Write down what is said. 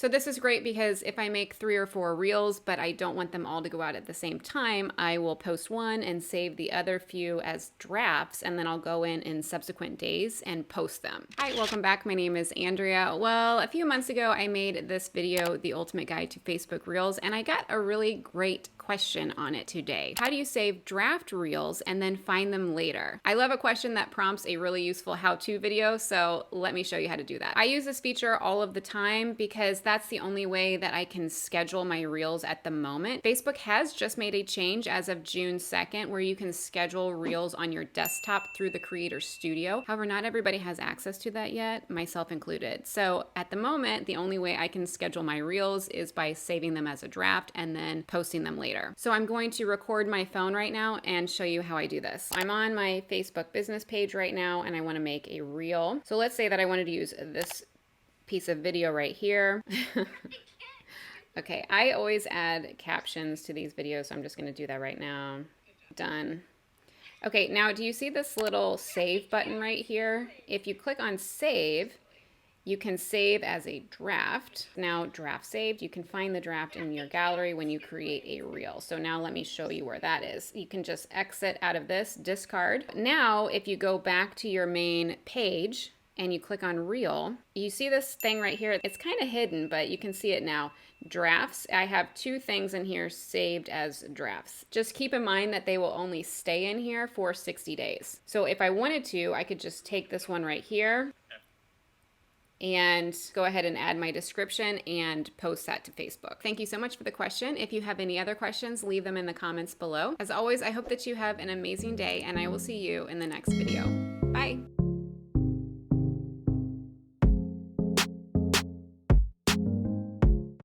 So this is great because if I make 3 or 4 reels, but I don't want them all to go out at the same time, I will post one and save the other few as drafts, and then I'll go in subsequent days and post them. Hi, welcome back. My name is Andrea. Well, a few months ago, I made this video, The Ultimate Guide to Facebook Reels, and I got a really great question on it today. How do you save draft reels and then find them later? I love a question that prompts a really useful how-to video, so let me show you how to do that. I use this feature all of the time because that's the only way that I can schedule my reels at the moment. Facebook has just made a change as of June 2nd where you can schedule reels on your desktop through the Creator Studio. However, not everybody has access to that yet, myself included. So at the moment, the only way I can schedule my reels is by saving them as a draft and then posting them later. So I'm going to record my phone right now and show you how I do this. I'm on my Facebook business page right now and I want to make a reel. So let's say that I wanted to use this piece of video right here. Okay, I always add captions to these videos, so I'm just going to do that right now. Done. Okay, now do you see this little save button right here? If you click on save, you can save as a draft. Now draft saved, you can find the draft in your gallery when you create a reel. So now let me show you where that is. You can just exit out of this, discard. Now, if you go back to your main page and you click on reel, you see this thing right here. It's kind of hidden, but you can see it now. Drafts. I have 2 things in here saved as drafts. Just keep in mind that they will only stay in here for 60 days. So if I wanted to, I could just take this one right here and go ahead and add my description and post that to Facebook. Thank you so much for the question. If you have any other questions, leave them in the comments below. As always, I hope that you have an amazing day and I will see you in the next video.